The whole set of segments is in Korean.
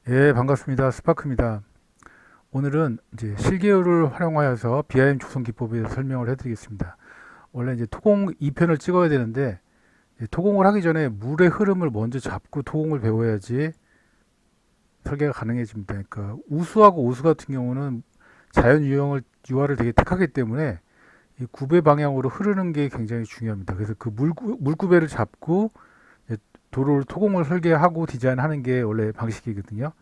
예, 반갑습니다. 스파크입니다. 오늘은 이제 실계율을 활용하여서 BIM 조성 기법에 대해서 설명을 해드리겠습니다. 원래 이제 토공 2편을 찍어야 되는데 이제 토공을 하기 전에 물의 흐름을 먼저 잡고 토공을 배워야지 설계가 가능해집니다. 그러니까 우수하고 오수 같은 경우는 자연 유화를 되게 택하기 때문에 이 구배 방향으로 흐르는 게 굉장히 중요합니다. 그래서 그 물구배를 잡고 이제 도로를 토공을 설계하고 디자인하는 게 원래 방식이거든요.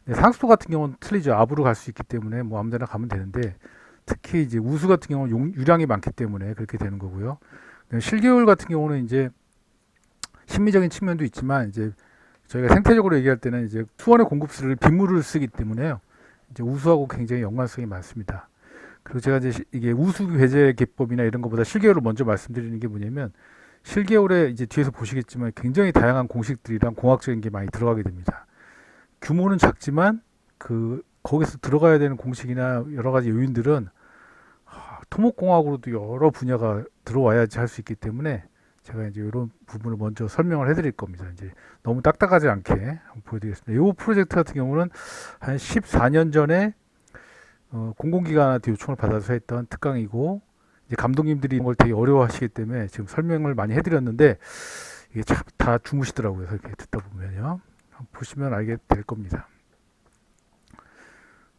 네, 상수도 같은 경우는 틀리죠. 압으로 갈 수 있기 때문에 뭐 아무데나 가면 되는데 특히 이제 우수 같은 경우는 유량이 많기 때문에 그렇게 되는 거고요. 네, 실개월 같은 경우는 이제 심미적인 측면도 있지만 이제 저희가 생태적으로 얘기할 때는 이제 수원의 공급수를 빗물을 쓰기 때문에요. 이제 우수하고 굉장히 연관성이 많습니다. 그리고 제가 이제 이게 우수 배제 기법이나 이런 것보다 실개월을 먼저 말씀드리는 게 뭐냐면 실개월에 이제 뒤에서 보시겠지만 굉장히 다양한 공식들이랑 공학적인 게 많이 들어가게 됩니다. 규모는 작지만 그 거기서 들어가야 되는 공식이나 여러 가지 요인들은 토목공학으로도 여러 분야가 들어와야지 할 수 있기 때문에 제가 이제 이런 부분을 먼저 설명을 해드릴 겁니다. 이제 너무 딱딱하지 않게 한번 보여드리겠습니다. 이 프로젝트 같은 경우는 한 14년 전에 공공기관한테 요청을 받아서 했던 특강이고 이제 감독님들이 이걸 되게 어려워하시기 때문에 지금 설명을 많이 해드렸는데 이게 참 다 주무시더라고요. 이렇게 듣다 보면요. 보시면 알게 될 겁니다.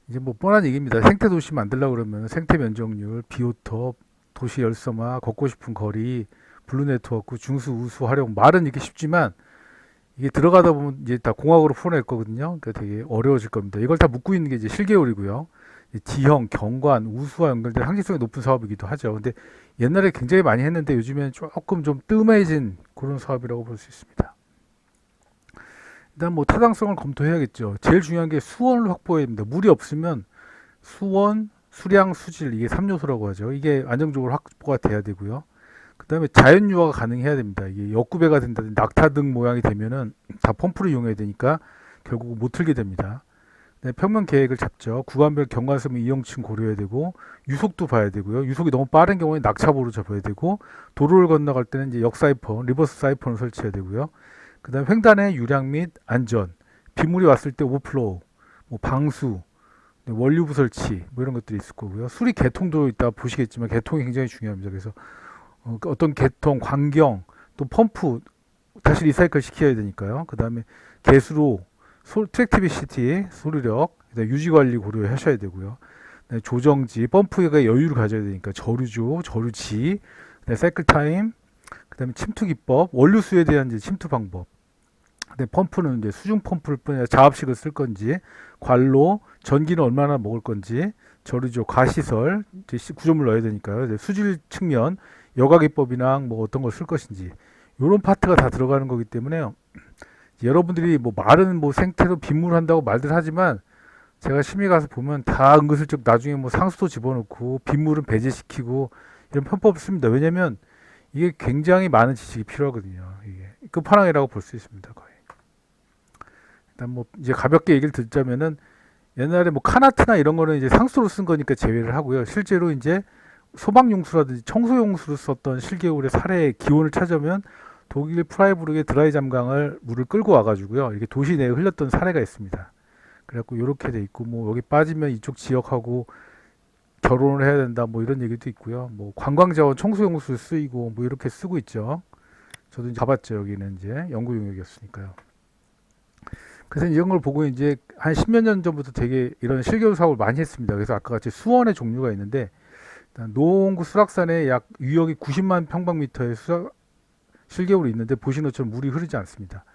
이제 뭐 뻔한 얘기입니다. 생태 도시 만들려고 그러면 생태 면적률, 비오톱, 도시 열섬화, 걷고 싶은 거리, 블루 네트워크, 중수, 우수 활용 말은 이게 쉽지만 이게 들어가다 보면 이제 다 공학으로 풀어낼 거거든요. 그러니까 되게 어려워질 겁니다. 이걸 다 묶고 있는 게 이제 실계율이고요. 지형, 경관, 우수와 연결된 항지성이 높은 사업이기도 하죠. 근데 옛날에 굉장히 많이 했는데 요즘에는 조금 좀 뜸해진 그런 사업이라고 볼 수 있습니다. 일단 뭐 타당성을 검토해야겠죠. 제일 중요한 게 수원을 확보해야 됩니다. 물이 없으면 수원, 수량, 수질 이게 3요소라고 하죠. 이게 안정적으로 확보가 돼야 되고요. 그 다음에 자연 유화가 가능해야 됩니다. 이게 역구배가 된다든지 낙타 등 모양이 되면은 다 펌프를 이용해야 되니까 결국 못 틀게 됩니다. 네, 평면 계획을 잡죠. 구간별 경관섬 이용층 고려해야 되고 유속도 봐야 되고요. 유속이 너무 빠른 경우에 낙차보로 잡아야 되고 도로를 건너갈 때는 이제 역사이펀, 리버스 사이펀을 설치해야 되고요. 그다음 횡단의 유량 및 안전, 빗물이 왔을 때 오버플로우, 뭐 방수, 원류부 설치 뭐 이런 것들이 있을 거고요. 수리 개통도 이따 보시겠지만 개통이 굉장히 중요합니다. 그래서 어떤 개통, 광경, 또 펌프 다시 리사이클 시켜야 되니까요. 그다음에 개수로 트랙티비시티, 소리력, 유지관리 고려하셔야 되고요. 조정지, 펌프가 여유를 가져야 되니까 저류조, 저류지, 사이클 타임, 그다음에 침투 기법, 원료수에 대한 이제 침투 방법. 근데 펌프는 이제 수중 펌프를 뿐 자압식을 쓸 건지, 관로, 전기는 얼마나 먹을 건지, 저류조, 가시설, 구조물 넣어야 되니까요. 수질 측면, 여가 기법이나 뭐 어떤 걸 쓸 것인지, 이런 파트가 다 들어가는 거기 때문에요. 여러분들이 뭐 말은 뭐 생태로 빗물 한다고 말들 하지만 제가 심의 가서 보면 다 은근슬쩍 나중에 뭐 상수도 집어넣고 빗물은 배제시키고 이런 편법을 씁니다. 왜냐면 이게 굉장히 많은 지식이 필요하거든요. 이게 끝판왕이라고 볼 수 있습니다. 거의. 일단 뭐 이제 가볍게 얘기를 듣자면은 옛날에 뭐 카나트나 이런 거는 이제 상수로 쓴 거니까 제외를 하고요. 실제로 이제 소방용수라든지 청소용수로 썼던 실개울의 사례의 기원을 찾으면 독일 프라이부르의 드라이 잠강을 물을 끌고 와가지고요. 이렇게 도시 내에 흘렸던 사례가 있습니다. 그래갖고 이렇게 돼 있고 뭐 여기 빠지면 이쪽 지역하고 결혼을 해야 된다 뭐 이런 얘기도 있고요. 뭐 관광자원 청소용수 쓰이고 뭐 이렇게 쓰고 있죠. 저도 이제 가봤죠. 여기는 이제 연구 용역이었으니까요. 그래서 이런 걸 보고 이제 한 10몇 년 전부터 되게 이런 실개울 사업을 많이 했습니다. 그래서 아까 같이 수원의 종류가 있는데 노원구 수락산에 약 유역이 90만 평방미터의 실개울이 있는데 보시는 것처럼 물이 흐르지 않습니다.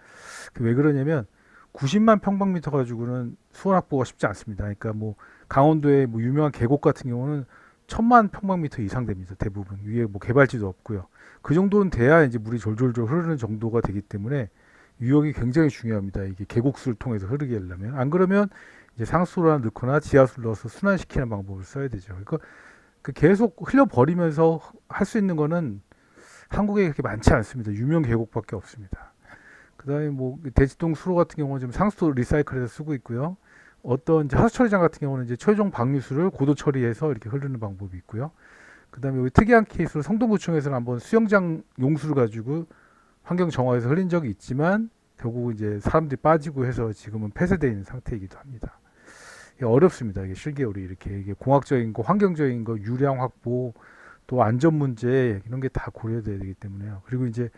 왜 그러냐면 90만 평방미터 가지고는 수원 확보가 쉽지 않습니다. 그러니까 뭐 강원도의 뭐 유명한 계곡 같은 경우는 1000만 평방미터 이상 됩니다. 대부분 위에 뭐 개발지도 없고요. 그 정도는 돼야 이제 물이 졸졸졸 흐르는 정도가 되기 때문에 유역이 굉장히 중요합니다. 이게 계곡수를 통해서 흐르게 하려면 안 그러면 이제 상수를 넣거나 지하수를 넣어서 순환시키는 방법을 써야 되죠. 그러니까 그 계속 흘려버리면서 할 수 있는 거는 한국에 그렇게 많지 않습니다. 유명 계곡밖에 없습니다. 그다음에 뭐 대치동 수로 같은 경우는 지금 상수 리사이클해서 쓰고 있고요. 어떤 이제 하수 처리장 같은 경우는 이제 최종 방류수를 고도 처리해서 이렇게 흐르는 방법이 있고요. 그다음에 여기 특이한 케이스로 성동구청에서는 한번 수영장 용수를 가지고 환경 정화해서 흘린 적이 있지만 결국 이제 사람들이 빠지고 해서 지금은 폐쇄되어 있는 상태이기도 합니다. 이게 어렵습니다. 이게 실개울이 이렇게 이게 공학적인 거, 환경적인 거, 유량 확보, 또 안전 문제 이런 게 다 고려돼야 되기 때문에요. 그리고 이제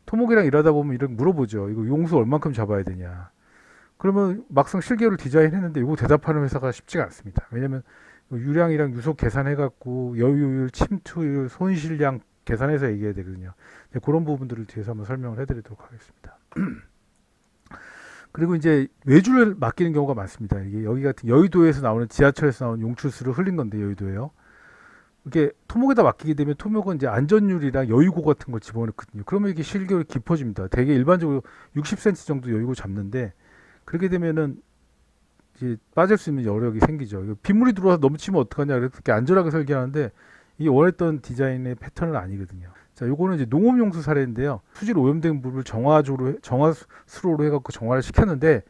토목이랑 일하다 보면 이렇게 물어보죠. 이거 용수 얼만큼 잡아야 되냐. 그러면 막상 실개울을 디자인했는데 이거 대답하는 회사가 쉽지가 않습니다. 왜냐하면 유량이랑 유속 계산해갖고 여유율, 침투율, 손실량 계산해서 얘기해야 되거든요. 그런 부분들을 뒤에서 한번 설명을 해드리도록 하겠습니다. 그리고 이제 외주를 맡기는 경우가 많습니다. 이게 여기 같은 여의도에서 나오는 지하철에서 나오는 용출수를 흘린 건데 여의도에요. 이게 토목에다 맡기게 되면 토목은 이제 안전율이랑 여유고 같은 걸 집어넣거든요. 그러면 이게 실개울이 깊어집니다. 대개 일반적으로 60cm 정도 여유고 잡는데 그렇게 되면은 이제 빠질 수 있는 여력이 생기죠. 빗물이 들어와서 넘치면 어떡하냐. 그렇게 안전하게 설계하는데 이게 원했던 디자인의 패턴은 아니거든요. 자, 요거는 이제 농업용수 사례인데요. 수질 오염된 물을 정화수로로 해갖고 정화를 시켰는데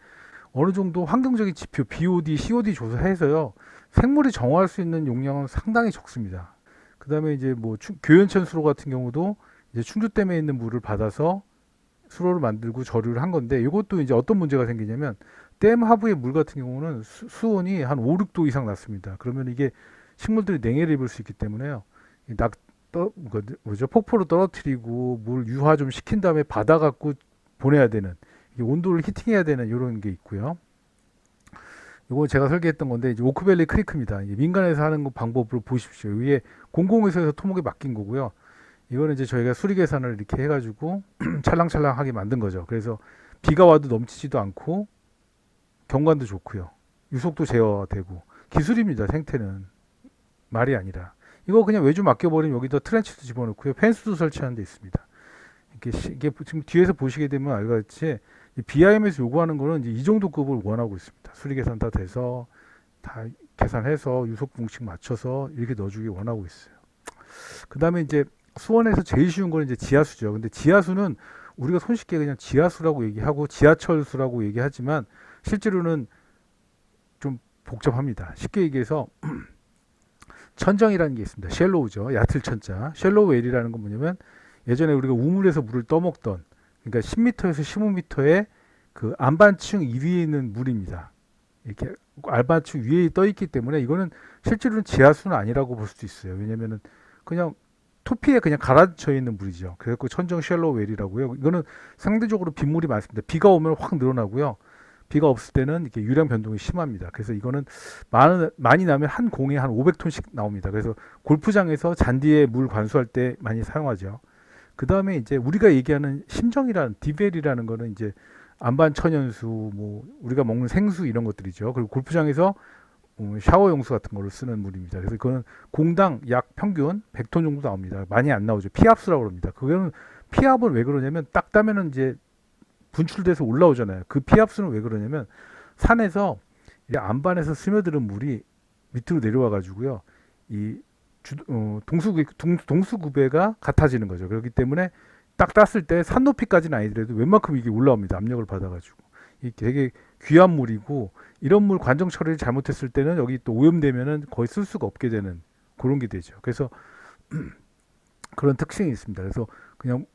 어느 정도 환경적인 지표 BOD, COD 조사해서요. 생물이 정화할 수 있는 용량은 상당히 적습니다. 그 다음에 이제 뭐 교연천 수로 같은 경우도 이제 충주댐에 있는 물을 받아서 수로를 만들고 저류를 한 건데 이것도 이제 어떤 문제가 생기냐면 댐 하부의 물 같은 경우는 수온이 한 5, 6도 이상 낮습니다. 그러면 이게 식물들이 냉해를 입을 수 있기 때문에요. 폭포로 떨어뜨리고 물 유화 좀 시킨 다음에 받아갖고 보내야 되는 온도를 히팅해야 되는 이런 게 있고요. 이건 제가 설계했던 건데 이제 오크밸리 크리크입니다. 민간에서 하는 방법으로 보십시오. 위에 공공회사에서 토목에 맡긴 거고요. 이거는 이제 저희가 수리 계산을 이렇게 해가지고 찰랑찰랑하게 만든 거죠. 그래서 비가 와도 넘치지도 않고 경관도 좋고요. 유속도 제어되고 기술입니다. 생태는 말이 아니라 이거 그냥 외주 맡겨버리면 여기다 트렌치도 집어넣고요. 펜스도 설치하는 데 있습니다. 이게 지금 뒤에서 보시게 되면 알겠지 BIM에서 요구하는 거는 이제 이 정도 급을 원하고 있습니다. 수리 계산 다 돼서 다 계산해서 유속 공식 맞춰서 이렇게 넣어주기 원하고 있어요. 그 다음에 이제 수원에서 제일 쉬운 거는 이제 지하수죠. 근데 지하수는 우리가 손쉽게 그냥 지하수라고 얘기하고 지하철수라고 얘기하지만 실제로는 좀 복잡합니다. 쉽게 얘기해서 천정이라는 게 있습니다. 쉘로우죠. 얕을 천자. 쉘로우 웰이라는 건 뭐냐면 예전에 우리가 우물에서 물을 떠먹던 그러니까 10m에서 15m의 그 안반층 위에 있는 물입니다. 이렇게 안반층 위에 떠 있기 때문에 이거는 실제로는 지하수는 아니라고 볼 수도 있어요. 왜냐면은 그냥 토피에 그냥 가라앉혀 있는 물이죠. 그래서 천정 쉘로우 웰이라고요. 이거는 상대적으로 빗물이 많습니다. 비가 오면 확 늘어나고요. 비가 없을 때는 이렇게 유량 변동이 심합니다. 그래서 이거는 많이 나면 한 공에 한 500톤씩 나옵니다. 그래서 골프장에서 잔디에 물 관수할 때 많이 사용하죠. 그 다음에 이제 우리가 얘기하는 심정이라는 디벨이라는 거는 이제 안반 천연수, 뭐 우리가 먹는 생수 이런 것들이죠. 그리고 골프장에서 샤워 용수 같은 거를 쓰는 물입니다. 그래서 그거는 공당 약 평균 100톤 정도 나옵니다. 많이 안 나오죠. 피압수라고 합니다. 그거는 피압은 왜 그러냐면 딱 따면은 이제 분출돼서 올라오잖아요. 그 피압수는 왜 그러냐면 산에서 안반에서 스며드는 물이 밑으로 내려와 가지고요. 이 동수구배가 같아지는 거죠. 그렇기 때문에 딱 땄을 때 산 높이까지는 아니더라도 웬만큼 이게 올라옵니다. 압력을 받아가지고. 이게 되게 귀한 물이고 이런 물 관정 처리를 잘못했을 때는 여기 또 오염되면은 거의 쓸 수가 없게 되는 그런 게 되죠. 그래서 그런 특징이 있습니다. 그래서 그냥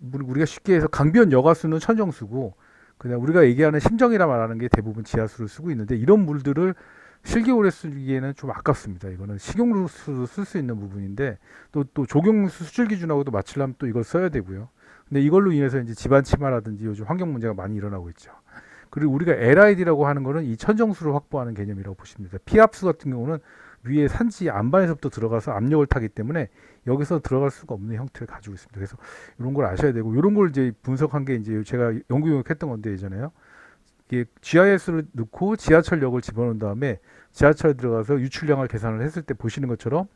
우리가 쉽게 해서 강변 여가수는 천정수고 그냥 우리가 얘기하는 심정이라 말하는 게 대부분 지하수를 쓰고 있는데 이런 물들을 실개울에 쓰기에는 좀 아깝습니다. 이거는 식용수로 쓸 수 있는 부분인데 또 조경수 수질 기준하고도 맞추려면 또 이걸 써야 되고요. 근데 이걸로 인해서 이제 집안 침하라든지 요즘 환경 문제가 많이 일어나고 있죠. 그리고 우리가 LID라고 하는 거는 이 천정수를 확보하는 개념이라고 보시면 됩니다. 피압수 같은 경우는 위에 산지 안반에서부터 들어가서 압력을 타기 때문에 여기서 들어갈 수가 없는 형태를 가지고 있습니다. 그래서 이런 걸 아셔야 되고 이런 걸 이제 분석한 게 이제 제가 연구 용역했던 건데 예전에요. 이게 GIS를 넣고 지하철역을 집어넣은 다음에 지하철에 들어가서 유출량을 계산을 했을 때 보시는 것처럼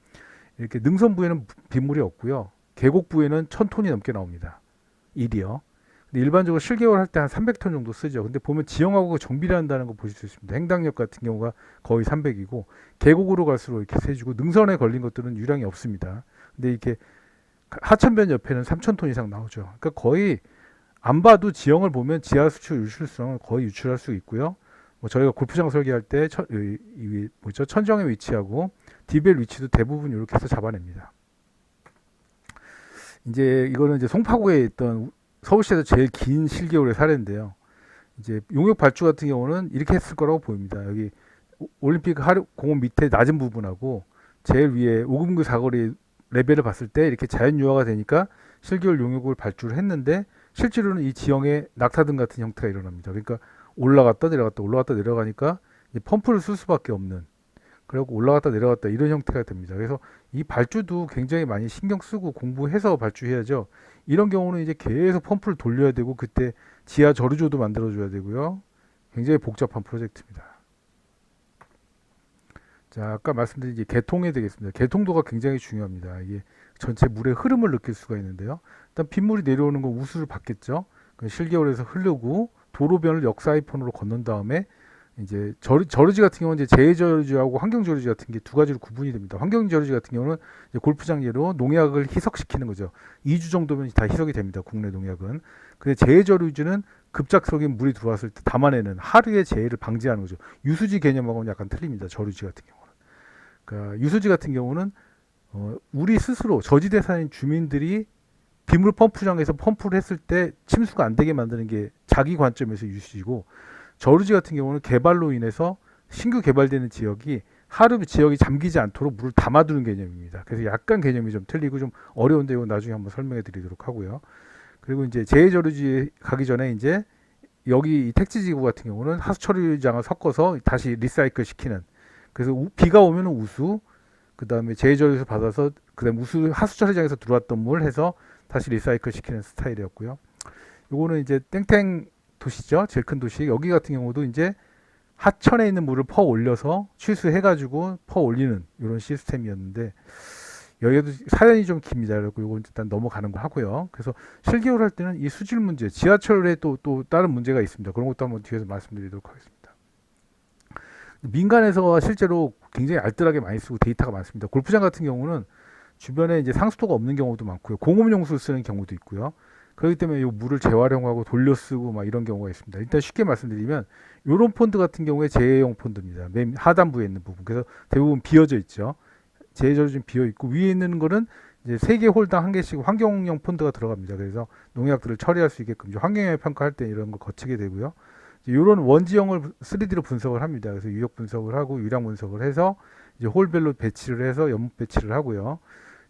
이렇게 능선부에는 빗물이 없고요. 계곡부에는 1000톤이 넘게 나옵니다. 일이요. 근데 일반적으로 실개월 할 때 한 300톤 정도 쓰죠. 근데 보면 지형하고 정비를 한다는 거 보실 수 있습니다. 행당역 같은 경우가 거의 300이고 계곡으로 갈수록 이렇게 세지고 능선에 걸린 것들은 유량이 없습니다. 근데 이렇게 하천변 옆에는 3000톤 이상 나오죠. 그러니까 거의 안 봐도 지형을 보면 지하수출 유출성을 거의 유출할 수 있고요. 뭐 저희가 골프장 설계할 때 천정에 위치하고 디벨 위치도 대부분 이렇게 해서 잡아냅니다. 이제 이거는 이제 송파구에 있던 서울시에서 제일 긴 실개울의 사례인데요. 이제 용역 발주 같은 경우는 이렇게 했을 거라고 보입니다. 여기 올림픽 공원 밑에 낮은 부분하고 제일 위에 5금구 사거리 레벨을 봤을 때 이렇게 자연 유화가 되니까 실개월 용역을 발주를 했는데 실제로는 이 지형에 낙타등 같은 형태가 일어납니다. 그러니까 올라갔다 내려갔다 올라갔다 내려가니까 이제 펌프를 쓸 수밖에 없는, 그리고 올라갔다 내려갔다 이런 형태가 됩니다. 그래서 이 발주도 굉장히 많이 신경 쓰고 공부해서 발주해야죠. 이런 경우는 이제 계속 펌프를 돌려야 되고 그때 지하 저류조도 만들어줘야 되고요. 굉장히 복잡한 프로젝트입니다. 자, 아까 말씀드린 이제 개통이 되겠습니다. 개통도가 굉장히 중요합니다. 이게 전체 물의 흐름을 느낄 수가 있는데요. 일단 빗물이 내려오는 건 우수를 받겠죠. 실개월에서 흐르고 도로변을 역사이폰으로 건넌 다음에 이제 저류지 같은 경우는 이제 재해저류지하고 환경저류지 같은 게 두 가지로 구분이 됩니다. 환경저류지 같은 경우는 이제 골프장 예로 농약을 희석시키는 거죠. 2주 정도면 다 희석이 됩니다. 국내 농약은. 근데 재해저류지는 급작스럽게 물이 들어왔을 때 담아내는 하류의 재해를 방지하는 거죠. 유수지 개념하고는 약간 틀립니다. 저류지 같은 경우는. 그러니까 유수지 같은 경우는 우리 스스로 저지대 사는 주민들이 빗물 펌프장에서 펌프를 했을 때 침수가 안 되게 만드는 게 자기 관점에서 유수지고, 저류지 같은 경우는 개발로 인해서 신규 개발되는 지역이 하류 지역이 잠기지 않도록 물을 담아두는 개념입니다. 그래서 약간 개념이 좀 틀리고 좀 어려운데 이거 나중에 한번 설명해 드리도록 하고요. 그리고 이제 재해저류지 가기 전에 이제 여기 이 택지지구 같은 경우는 하수처리장을 섞어서 다시 리사이클 시키는, 그래서 비가 오면은 우수, 그 다음에 재해저류에서 받아서 그 다음에 우수 하수처리장에서 들어왔던 물 해서 다시 리사이클 시키는 스타일이었고요. 요거는 이제 땡땡 도시죠. 제일 큰 도시. 여기 같은 경우도 이제 하천에 있는 물을 퍼 올려서 취수해가지고 퍼 올리는 이런 시스템이었는데, 여기도 사연이 좀 깁니다. 그리고 이건 일단 넘어가는 거 하고요. 그래서 실개월 할 때는 이 수질 문제, 지하철에 또 다른 문제가 있습니다. 그런 것도 한번 뒤에서 말씀드리도록 하겠습니다. 민간에서 실제로 굉장히 알뜰하게 많이 쓰고 데이터가 많습니다. 골프장 같은 경우는 주변에 이제 상수도가 없는 경우도 많고요. 공업용수를 쓰는 경우도 있고요. 그렇기 때문에 이 물을 재활용하고 돌려 쓰고 막 이런 경우가 있습니다. 일단 쉽게 말씀드리면 이런 폰드 같은 경우에 재해용 폰드입니다. 맨 하단부에 있는 부분. 그래서 대부분 비어져 있죠. 재해저로 좀 비어 있고, 위에 있는 거는 이제 3개 홀당 1개씩 환경용 폰드가 들어갑니다. 그래서 농약들을 처리할 수 있게끔 환경영향 평가할 때 이런 걸 거치게 되고요. 이런 원지형을 3D로 분석을 합니다. 그래서 유역 분석을 하고 유량 분석을 해서 이제 홀별로 배치를 해서 연못 배치를 하고요.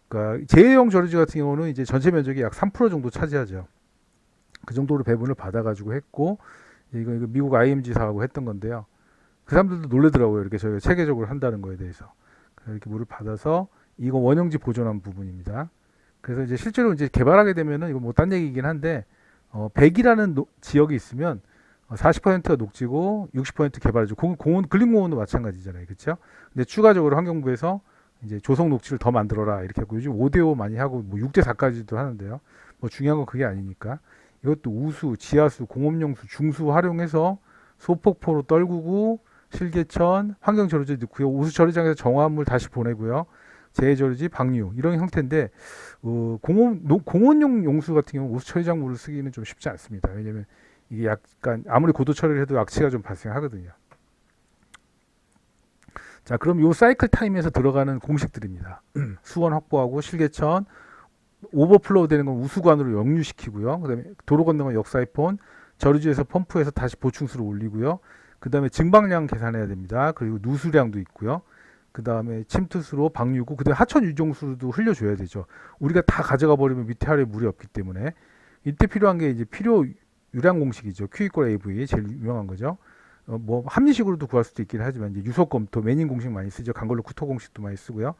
그러니까 재해용 저류지 같은 경우는 이제 전체 면적이 약 3% 정도 차지하죠. 그 정도로 배분을 받아가지고 했고, 이거 미국 IMG사하고 했던 건데요. 그 사람들도 놀래더라고요. 이렇게 저희가 체계적으로 한다는 거에 대해서. 이렇게 물을 받아서 이거 원형지 보존한 부분입니다. 그래서 이제 실제로 이제 개발하게 되면은 이거 뭐 딴 얘기이긴 한데, 100이라는 지역이 있으면 40%가 녹지고 60% 개발이죠. 공원 근린공원도 마찬가지잖아요, 그렇죠? 근데 추가적으로 환경부에서 이제 조성 녹지를 더 만들어라 이렇게 하고, 요즘 5대5 많이 하고 뭐 6대4까지도 하는데요. 뭐 중요한 건 그게 아니니까 이것도 우수, 지하수, 공업용수, 중수 활용해서 소폭포로 떨구고 실개천, 환경저류지 넣고요. 우수처리장에서 정화물 다시 보내고요. 재해저류지, 방류 이런 형태인데, 공원용 용수 같은 경우 우수처리장 물을 쓰기는 좀 쉽지 않습니다. 왜냐하면 이게 약간 아무리 고도 처리를 해도 악취가 좀 발생하거든요. 자, 그럼 요 사이클 타임에서 들어가는 공식들입니다. 수원 확보하고 실개천, 오버플로우 되는 건 우수관으로 역류시키고요. 그다음에 도로 건너면 역사이폰, 저류지에서 펌프해서 다시 보충수를 올리고요. 그 다음에 증방량 계산해야 됩니다. 그리고 누수량도 있고요. 그 다음에 침투수로 방류고, 그 다음에 하천 유종수도 흘려줘야 되죠. 우리가 다 가져가 버리면 밑에 아래 물이 없기 때문에 이때 필요한 게 이제 필요 유량 공식이죠. Q = AV 제일 유명한 거죠. 뭐 합리식으로도 구할 수도 있긴 하지만 이제 유속 검토, 매닝 공식 많이 쓰죠. 강걸로 쿠터 공식도 많이 쓰고요.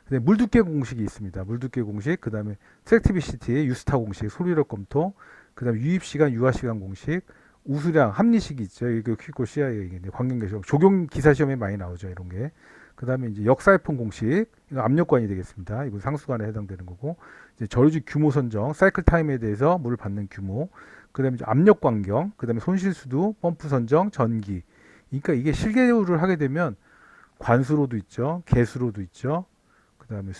근데 물두께 공식이 있습니다. 물두께 공식, 그 다음에 트랙티비시티, 유스타 공식, 소리력 검토, 그 다음에 유입 시간, 유화 시간 공식, 우수량, 합리식이 있죠. 이거 퀴코 CIA 관경계시험, 조경 기사 시험에 많이 나오죠. 이런 게. 그 다음에 이제 역사이폰 공식, 이거 압력관이 되겠습니다. 이거 상수관에 해당되는 거고, 이제 저류지 규모 선정, 사이클 타임에 대해서 물을 받는 규모, 그 다음에 압력 관경, 그 다음에 손실수도, 펌프 선정, 전기. 그러니까 이게 실개요를 하게 되면 관수로도 있죠, 개수로도 있죠. 그 다음에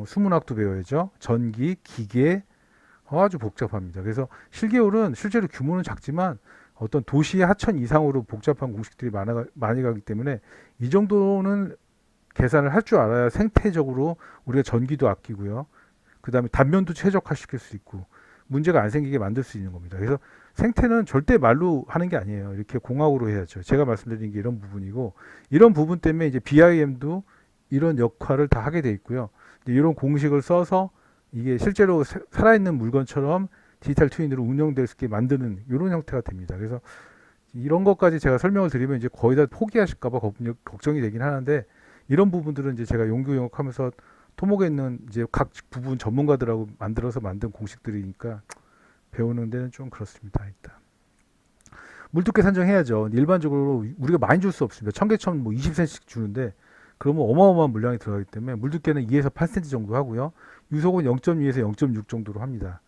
수문학도 배워야죠. 전기, 기계, 아주 복잡합니다. 그래서 실개요는 실제로 규모는 작지만 어떤 도시의 하천 이상으로 복잡한 공식들이 많이 가기 때문에 이 정도는 계산을 할 줄 알아야 생태적으로 우리가 전기도 아끼고요. 그 다음에 단면도 최적화시킬 수 있고 문제가 안 생기게 만들 수 있는 겁니다. 그래서 생태는 절대 말로 하는 게 아니에요. 이렇게 공학으로 해야죠. 제가 말씀드린 게 이런 부분이고, 이런 부분 때문에 이제 BIM도 이런 역할을 다 하게 돼 있고요. 이런 공식을 써서 이게 실제로 살아있는 물건처럼 디지털 트윈으로 운영될 수 있게 만드는 이런 형태가 됩니다. 그래서 이런 것까지 제가 설명을 드리면 이제 거의 다 포기하실까봐 걱정이 되긴 하는데, 이런 부분들은 이제 제가 연구 영역하면서 토목에 있는 이제 각 부분 전문가들하고 만들어서 만든 공식들이니까 배우는 데는 좀 그렇습니다. 일단 물두께 산정해야죠. 일반적으로 우리가 많이 줄 수 없습니다. 청계천 뭐 20cm씩 주는데 그러면 어마어마한 물량이 들어가기 때문에 물두께는 2에서 8cm 정도 하고요. 유속은 0.2에서 0.6 정도로 합니다.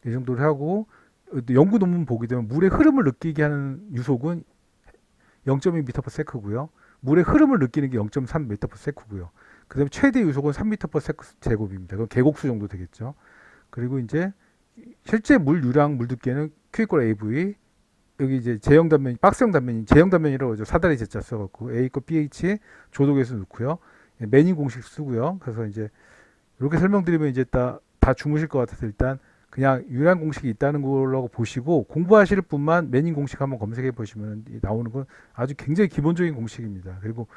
이 정도를 하고, 연구 논문 보게 되면 물의 흐름을 느끼게 하는 유속은 0.2m/s고요. 물의 흐름을 느끼는 게 0.3m/s고요. 그다음에 최대 유속은 3m/s제곱입니다. 그건 계곡수 정도 되겠죠. 그리고 이제 실제 물 유량 물 두께는 Q = AV, 여기 이제 제형 단면, 박스형 단면이 제형 단면이라고 하죠. 사다리 제자 써갖고 A 거 pH 조독에서 넣고요. 매닝 공식 쓰고요. 그래서 이제 이렇게 설명드리면 이제 다 주무실 것 같아서 일단 그냥 유량 공식이 있다는 걸로 보시고, 공부하실 분만 매닝 공식 한번 검색해 보시면 나오는 건 아주 굉장히 기본적인 공식입니다. 그리고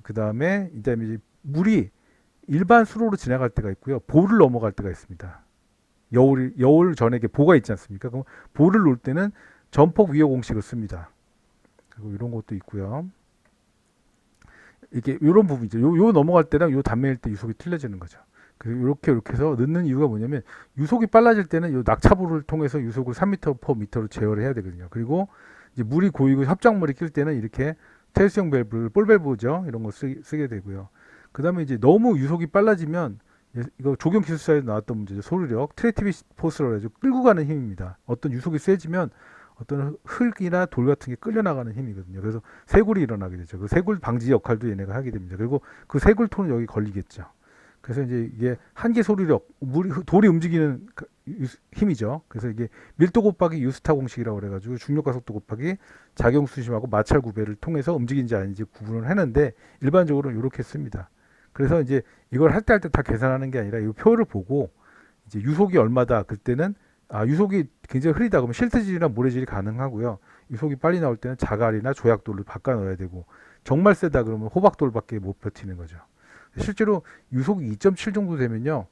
그 다음에 이제 물이 일반 수로로 지나갈 때가 있고요. 보를 넘어갈 때가 있습니다. 여울 전에 보가 있지 않습니까? 그럼 보를 놓을 때는 전폭 위호 공식을 씁니다. 그리고 이런 것도 있고요. 이게 이런 부분이죠. 요 넘어갈 때랑 요 단면일 때 유속이 틀려지는 거죠. 그리고 이렇게 해서 넣는 이유가 뭐냐면, 유속이 빨라질 때는 요 낙차부를 통해서 유속을 3m/m로 제어를 해야 되거든요. 그리고 이제 물이 고이고 협작물이 낄 때는 이렇게 테일스형 밸브, 볼 밸브죠. 이런 거 쓰게 되고요. 그 다음에 이제 너무 유속이 빨라지면, 이거 조경 기술사에서 나왔던 문제죠. 소류력, 트레티비 포스라고 해서 끌고 가는 힘입니다. 어떤 유속이 세지면 어떤 흙이나 돌 같은 게 끌려나가는 힘이거든요. 그래서 쇄골이 일어나게 되죠. 그 쇄골 방지 역할도 얘네가 하게 됩니다. 그리고 그 쇄골토는 여기 걸리겠죠. 그래서 이제 이게 한계 소류력, 돌이 움직이는 힘이죠. 그래서 이게 밀도 곱하기 유스타 공식이라고 그래가지고 중력과 속도 곱하기 작용 수심하고 마찰 구배를 통해서 움직이는지 아닌지 구분을 하는데, 일반적으로 이렇게 씁니다. 그래서 이제 이걸 할 때 다 계산하는 게 아니라 이 표를 보고 이제 유속이 얼마다, 그때는 유속이 굉장히 흐리다 그러면 실트질이나 모래질이 가능하고요. 유속이 빨리 나올 때는 자갈이나 조약돌을 바꿔 넣어야 되고, 정말 세다 그러면 호박돌밖에 못 버티는 거죠. 실제로 유속이 2.7 정도 되면요,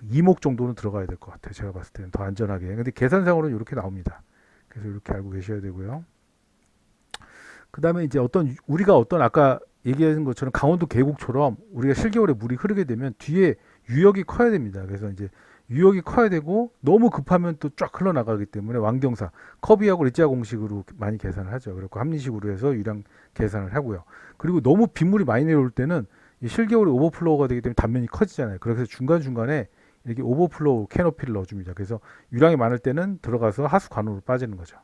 이목 정도는 들어가야 될 것 같아요. 제가 봤을 때는 더 안전하게. 근데 계산상으로는 이렇게 나옵니다. 그래서 이렇게 알고 계셔야 되고요. 그 다음에 이제 우리가 아까 얘기한 것처럼 강원도 계곡처럼 우리가 실겨울에 물이 흐르게 되면 뒤에 유역이 커야 됩니다. 그래서 이제 유역이 커야 되고, 너무 급하면 또 쫙 흘러나가기 때문에 왕경사, 커비하고 리자 공식으로 많이 계산을 하죠. 그리고 합리식으로 해서 유량 계산을 하고요. 그리고 너무 빗물이 많이 내려올 때는 이 실겨울에 오버플로우가 되기 때문에 단면이 커지잖아요. 그래서 중간중간에 이렇게 오버플로우 캐노피를 넣어줍니다. 그래서 유량이 많을 때는 들어가서 하수 관으로 빠지는 거죠.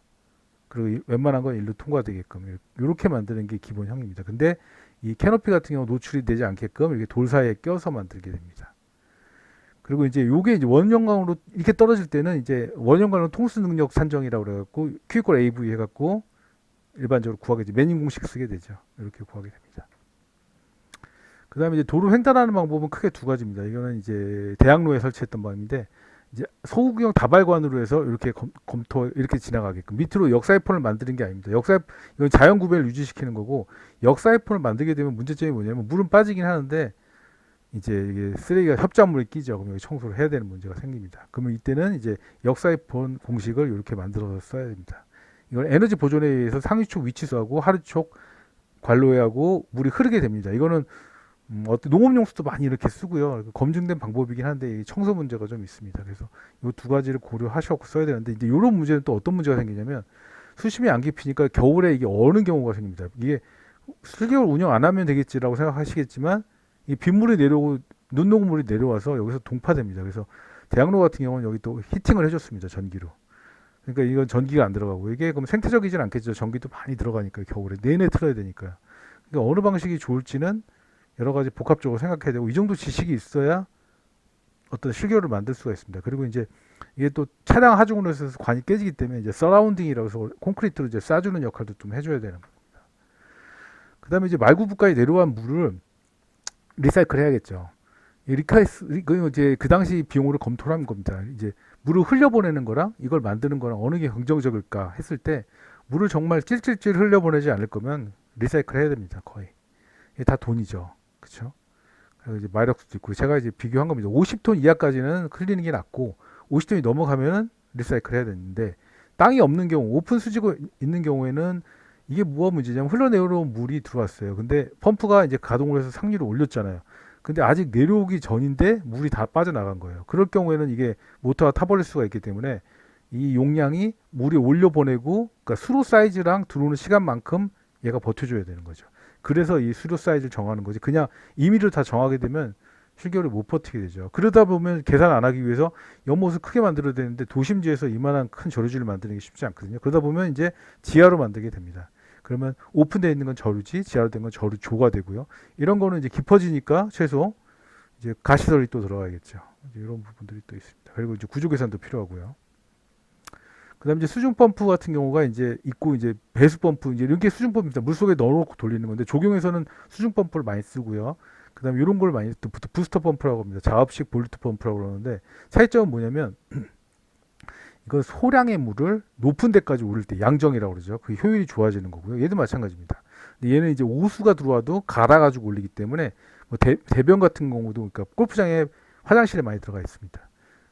그리고 웬만한 건 일로 통과되게끔 이렇게 만드는 게 기본형입니다. 근데 이 캐노피 같은 경우 노출이 되지 않게끔 이렇게 돌 사이에 껴서 만들게 됩니다. 그리고 이제 요게 이제 원형광으로 이렇게 떨어질 때는 이제 원형광은 통수 능력 산정이라고 그래갖고 Q = AV 해갖고 일반적으로 구하게 되죠. 매닝 공식 쓰게 되죠. 이렇게 구하게 됩니다. 그 다음에 이제 도로 횡단하는 방법은 크게 두 가지입니다. 이거는 이제 대학로에 설치했던 방법인데, 이제 소구형 다발관으로 해서 이렇게 검토 이렇게 지나가게끔 밑으로 역사이폰을 만드는 게 아닙니다. 이건 자연 구배를 유지시키는 거고, 역사이폰을 만들게 되면 문제점이 뭐냐면 물은 빠지긴 하는데 이제 이게 쓰레기가 협작물이 끼죠. 그럼 여기 청소를 해야 되는 문제가 생깁니다. 그러면 이때는 이제 역사이폰 공식을 이렇게 만들어서 써야 됩니다. 이건 에너지 보존에 의해서 상위촉 위치수하고 하류촉 관로하고 물이 흐르게 됩니다. 이거는 어떤 농업용수도 많이 이렇게 쓰고요. 검증된 방법이긴 한데 청소 문제가 좀 있습니다. 그래서 이 두 가지를 고려하셔서 써야 되는데, 이제 이런 문제는 또 어떤 문제가 생기냐면, 수심이 안 깊으니까 겨울에 이게 어는 경우가 생깁니다. 이게 실겨울 운영 안 하면 되겠지라고 생각하시겠지만, 이 빗물이 내려오고 눈녹물이 내려와서 여기서 동파됩니다. 그래서 대학로 같은 경우는 여기 또 히팅을 해줬습니다. 전기로. 그러니까 이건 전기가 안 들어가고, 이게 그럼 생태적이진 않겠죠. 전기도 많이 들어가니까 겨울에 내내 틀어야 되니까요. 그러니까 어느 방식이 좋을지는 여러 가지 복합적으로 생각해야 되고, 이 정도 지식이 있어야 어떤 실겨울을 만들 수가 있습니다. 그리고 이제 이게 또 차량 하중으로 해서 관이 깨지기 때문에 이제 서라운딩이라고 해서 콘크리트로 이제 싸주는 역할도 좀 해줘야 되는 겁니다. 그 다음에 이제 말구부까지 내려온 물을 리사이클 해야겠죠. 이 리카이스 그 이제 그 당시 비용으로 검토를 한 겁니다. 이제 물을 흘려보내는 거랑 이걸 만드는 거랑 어느 게 긍정적일까 했을 때 물을 정말 찔찔찔 흘려보내지 않을 거면 리사이클 해야 됩니다. 거의 이게 다 돈이죠. 그렇죠? 그리고 이제 마이럭스도 있고 제가 이제 비교한 겁니다. 50톤 이하까지는 흘리는 게 낫고 50톤이 넘어가면은 리사이클 해야 되는데 땅이 없는 경우 오픈 수지가 있는 경우에는 이게 뭐가 문제냐면 흘러내려온 물이 들어왔어요. 근데 펌프가 이제 가동을 해서 상류를 올렸잖아요. 근데 아직 내려오기 전인데 물이 다 빠져나간 거예요. 그럴 경우에는 이게 모터가 타버릴 수가 있기 때문에 이 용량이 물이 올려보내고 그러니까 수로 사이즈랑 들어오는 시간만큼 얘가 버텨줘야 되는 거죠. 그래서 이 수로 사이즈를 정하는 거지. 그냥 임의로 다 정하게 되면 실겨울을 못 버티게 되죠. 그러다 보면 계산 안 하기 위해서 연못을 크게 만들어야 되는데 도심지에서 이만한 큰 저류지를 만드는 게 쉽지 않거든요. 그러다 보면 이제 지하로 만들게 됩니다. 그러면 오픈되어 있는 건 저류지, 지하로 된 건 저류조가 되고요. 이런 거는 이제 깊어지니까 최소 이제 가시설이 또 들어가야겠죠. 이제 이런 부분들이 또 있습니다. 그리고 이제 구조 계산도 필요하고요. 그다음 이제 수중 펌프 같은 경우가 이제 있고 이제 배수 펌프 이제 이렇게 수중 펌프입니다. 물 속에 넣어놓고 돌리는 건데 조경에서는 수중 펌프를 많이 쓰고요. 그다음 이런 걸 많이 또 부스터 펌프라고 합니다. 자업식 볼트 펌프라고 그러는데 차이점은 뭐냐면 이건 소량의 물을 높은 데까지 오를 때 양정이라고 그러죠. 그 효율이 좋아지는 거고요. 얘도 마찬가지입니다. 근데 얘는 이제 오수가 들어와도 갈아가지고 올리기 때문에 뭐 대변 같은 경우도 그러니까 골프장에 화장실에 많이 들어가 있습니다.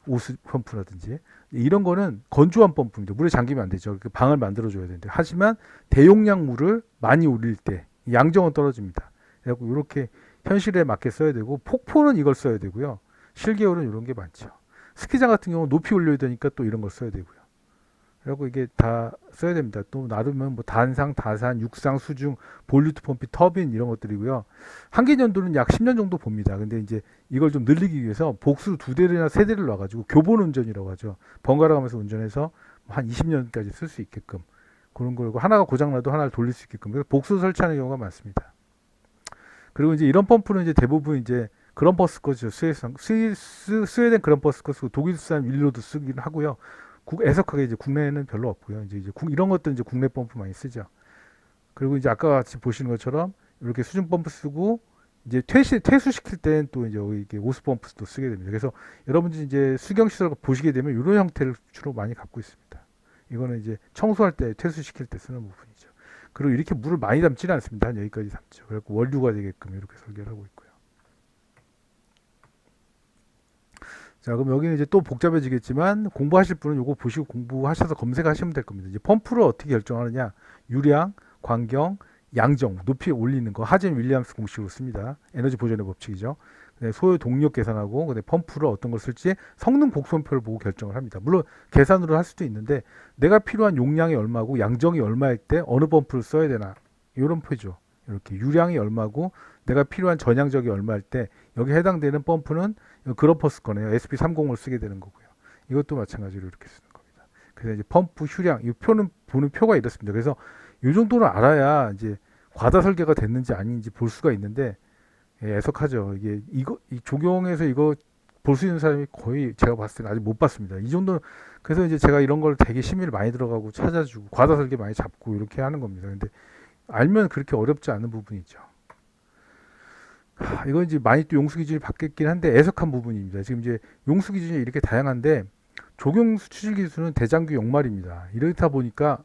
오수 펌프라든지 이런 거는 건조한 펌프입니다. 물에 잠기면 안 되죠. 그 방을 만들어줘야 되는데 하지만 대용량 물을 많이 올릴 때 양정은 떨어집니다. 그래서 이렇게 현실에 맞게 써야 되고 폭포는 이걸 써야 되고요. 실개울은 이런 게 많죠. 스키장 같은 경우는 높이 올려야 되니까 또 이런 걸 써야 되고요. 그리고 이게 다 써야 됩니다. 또 나르면 뭐 단상, 다산, 육상, 수중, 볼루트 펌프, 터빈 이런 것들이고요. 한계년도는 약 10년 정도 봅니다. 근데 이제 이걸 좀 늘리기 위해서 복수 2대나 3대를 놔가지고 교본 운전이라고 하죠. 번갈아 가면서 운전해서 한 20년까지 쓸 수 있게끔 그런 거고 하나가 고장나도 하나를 돌릴 수 있게끔 그래서 복수 설치하는 경우가 많습니다. 그리고 이제 이런 펌프는 이제 대부분 이제 그럼퍼스 거죠. 스웨덴 그럼퍼스 거 쓰고 독일산 윌로도 쓰긴 하고요. 애석하게 이제 국내에는 별로 없고요. 이제 이런 것들 이제 국내 펌프 많이 쓰죠. 그리고 이제 아까 같이 보시는 것처럼 이렇게 수중 펌프 쓰고 이제 퇴수시킬 때는 또 이제 이게 오스 펌프도 쓰게 됩니다. 그래서 여러분들이 이제 수경 시설 보시게 되면 이런 형태를 주로 많이 갖고 있습니다. 이거는 이제 청소할 때 퇴수시킬 때 쓰는 부분이죠. 그리고 이렇게 물을 많이 담지는 않습니다. 한 여기까지 담죠. 그래서 원류가 되게끔 이렇게 설계를 하고 있고요. 자, 그럼 여기는 이제 또 복잡해지겠지만 공부하실 분은 이거 보시고 공부하셔서 검색하시면 될 겁니다. 이제 펌프를 어떻게 결정하느냐? 유량, 광경, 양정, 높이 올리는 거 하진 윌리엄스 공식으로 씁니다. 에너지 보존의 법칙이죠. 소요 동력 계산하고 근데 펌프를 어떤 걸 쓸지 성능 곡선표를 보고 결정을 합니다. 물론 계산으로 할 수도 있는데 내가 필요한 용량이 얼마고 양정이 얼마일 때 어느 펌프를 써야 되나 이런 표죠. 이렇게 유량이 얼마고 내가 필요한 전향적이 얼마일 때 여기 해당되는 펌프는 그럼퍼스 거네요. SP30을 쓰게 되는 거고요. 이것도 마찬가지로 이렇게 쓰는 겁니다. 그래서 이제 펌프 휴량 이 표는 보는 표가 이렇습니다. 그래서 이 정도는 알아야 이제 과다 설계가 됐는지 아닌지 볼 수가 있는데 애석하죠. 이게 이 조경에서 이거 볼 수 있는 사람이 거의 제가 봤을 때는 아직 못 봤습니다. 이 정도는 그래서 이제 제가 이런 걸 되게 심의를 많이 들어가고 찾아주고 과다 설계 많이 잡고 이렇게 하는 겁니다. 근데 알면 그렇게 어렵지 않은 부분이죠. 이건 이제 많이 또 용수 기준이 바뀌었긴 한데 애석한 부분입니다. 지금 이제 용수 기준이 이렇게 다양한데 조경 추질 기수는 대장규 역말입니다. 이렇다 보니까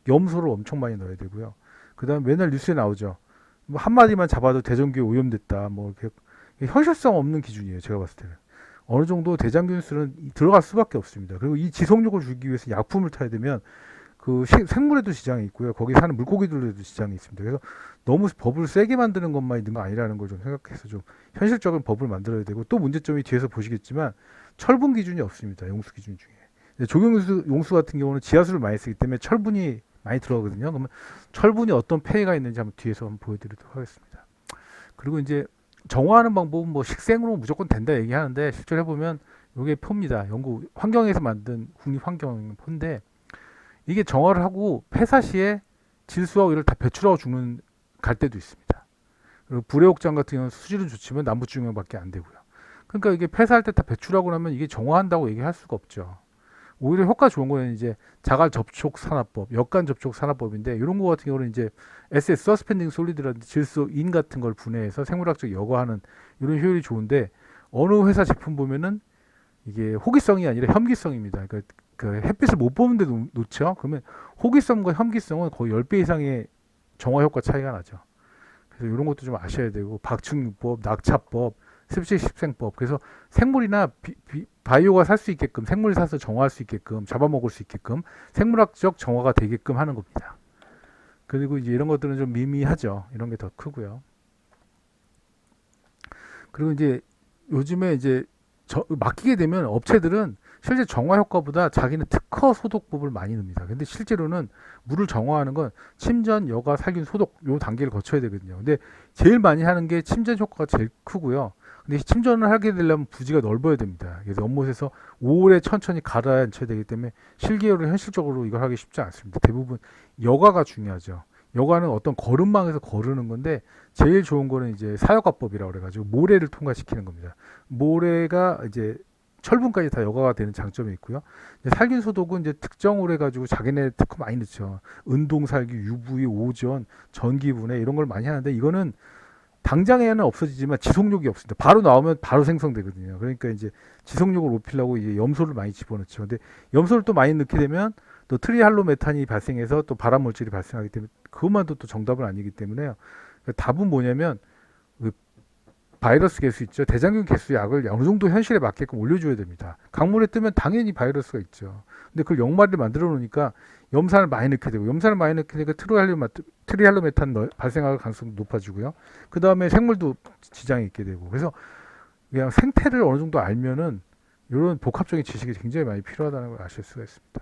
염소를 엄청 많이 넣어야 되고요. 그다음 맨날 뉴스에 나오죠. 뭐 한마디만 잡아도 대장규에 오염됐다. 뭐 이렇게 현실성 없는 기준이에요. 제가 봤을 때는 어느 정도 대장균 수는 들어갈 수밖에 없습니다. 그리고 이 지속력을 주기 위해서 약품을 타야 되면 그 생물에도 지장이 있고요. 거기 사는 물고기들에도 지장이 있습니다. 그래서 너무 법을 세게 만드는 것만 있는 거 아니라는 걸 좀 생각해서 좀 현실적인 법을 만들어야 되고 또 문제점이 뒤에서 보시겠지만 철분 기준이 없습니다. 용수 기준 중에. 조경용수 같은 경우는 지하수를 많이 쓰기 때문에 철분이 많이 들어가거든요. 그러면 철분이 어떤 폐해가 있는지 한번 뒤에서 한번 보여드리도록 하겠습니다. 그리고 이제 정화하는 방법은 뭐 식생으로 무조건 된다 얘기하는데 실제로 해보면 이게 표입니다. 연구 환경에서 만든 국립환경포인데 이게 정화를 하고 폐사 시에 질소하고 이를 다 배출하고 죽는 갈 때도 있습니다. 그리고 불의옥장 같은 경우는 수질은 좋지만 남부증형밖에 안 되고요. 그러니까 이게 폐사할 때 다 배출하고 나면 이게 정화한다고 얘기할 수가 없죠. 오히려 효과 좋은 거는 이제 자갈 접촉 산화법, 역간 접촉 산화법인데 이런 거 같은 경우는 이제 SS 서스펜딩 솔리드라든지 질소 인 같은 걸 분해해서 생물학적 여과하는 이런 효율이 좋은데 어느 회사 제품 보면은 이게 호기성이 아니라 현기성입니다. 그러니까 그 햇빛을 못 보는데 놓죠. 그러면 호기성과 현기성은 거의 10배 이상의 정화 효과 차이가 나죠. 그래서 이런 것도 좀 아셔야 되고, 박충유법, 낙차법, 습식습생법. 그래서 생물이나 바이오가 살 수 있게끔, 생물이 사서 정화할 수 있게끔, 잡아먹을 수 있게끔 생물학적 정화가 되게끔 하는 겁니다. 그리고 이제 이런 것들은 좀 미미하죠. 이런 게 더 크고요. 그리고 이제 요즘에 이제 맡기게 되면 업체들은 실제 정화 효과보다 자기는 특허 소독법을 많이 넣습니다. 근데 실제로는 물을 정화하는 건 침전, 여과, 살균, 소독 요 단계를 거쳐야 되거든요. 근데 제일 많이 하는 게 침전 효과가 제일 크고요. 근데 침전을 하게 되려면 부지가 넓어야 됩니다. 그래서 연못에서 오래 천천히 가라앉혀야 되기 때문에 실기열은 현실적으로 이걸 하기 쉽지 않습니다. 대부분 여과가 중요하죠. 여과는 어떤 거름망에서 거르는 건데 제일 좋은 거는 이제 사여과법이라고 그래가지고 모래를 통과시키는 겁니다. 모래가 이제 철분까지 다 여과가 되는 장점이 있고요. 살균 소독은 이제 특정으로 해가지고 자기네 특허 많이 넣죠. 은동살균, UV, 오존, 전기분해 이런 걸 많이 하는데 이거는 당장에는 없어지지만 지속력이 없습니다. 바로 나오면 바로 생성되거든요. 그러니까 이제 지속력을 높이려고 이제 염소를 많이 집어넣죠. 근데 염소를 또 많이 넣게 되면 또 트리할로메탄이 발생해서 또 발암 물질이 발생하기 때문에 그것만도 또 정답은 아니기 때문에요. 답은 뭐냐면 그 바이러스 개수 있죠. 대장균 개수 약을 어느 정도 현실에 맞게끔 올려줘야 됩니다. 강물에 뜨면 당연히 바이러스가 있죠. 근데 그걸 영마리를 만들어 놓으니까 염산을 많이 넣게 되고 염산을 많이 넣게 되니까 트리할로메탄 발생할 가능성도 높아지고요. 그 다음에 생물도 지장이 있게 되고 그래서 그냥 생태를 어느 정도 알면은 이런 복합적인 지식이 굉장히 많이 필요하다는 걸 아실 수가 있습니다.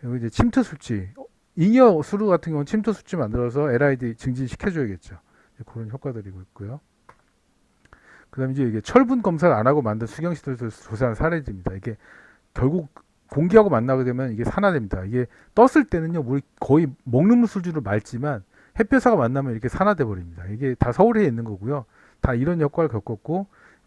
그리고 이제 침투 수치, 잉여 수루 같은 경우는 침투 수치 만들어서 LID 증진시켜줘야겠죠. 그런 효과들이고 있고요. 그다음에 이제 이게 철분 검사를 안 하고 만든 수경시설에서 조사한 사례들입니다. 이게 결국 공기하고 만나게 되면 이게 산화됩니다. 이게 떴을 때는요, 물이 거의 먹는 물 수준으로 맑지만 햇볕하고 만나면 이렇게 산화돼 버립니다. 이게 다 서울에 있는 거고요. 다 이런 역할을 겪었고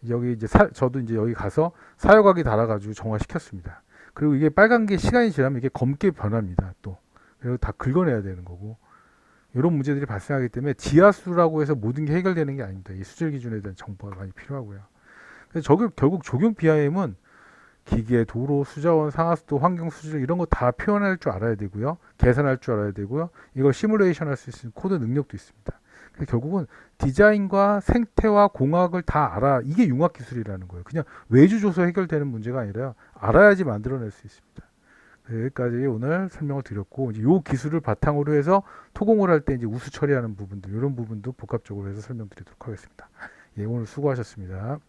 여기 이제 저도 이제 여기 가서 사육하기 달아가지고 정화시켰습니다. 그리고 이게 빨간 게 시간이 지나면 이게 검게 변합니다. 또 그리고 다 긁어내야 되는 거고. 이런 문제들이 발생하기 때문에 지하수라고 해서 모든 게 해결되는 게 아닙니다. 이 수질 기준에 대한 정보가 많이 필요하고요. 그래서 결국 적용 BIM은 기계, 도로, 수자원, 상하수도, 환경 수질 이런 거 다 표현할 줄 알아야 되고요. 계산할 줄 알아야 되고요. 이걸 시뮬레이션 할 수 있는 코드 능력도 있습니다. 그래서 결국은 디자인과 생태와 공학을 다 알아. 이게 융합 기술이라는 거예요. 그냥 외주줘서 해결되는 문제가 아니라 알아야지 만들어낼 수 있습니다. 여기까지 오늘 설명을 드렸고, 이제 요 기술을 바탕으로 해서 토공을 할 때 이제 우수 처리하는 부분들, 이런 부분도 복합적으로 해서 설명드리도록 하겠습니다. 예, 오늘 수고하셨습니다.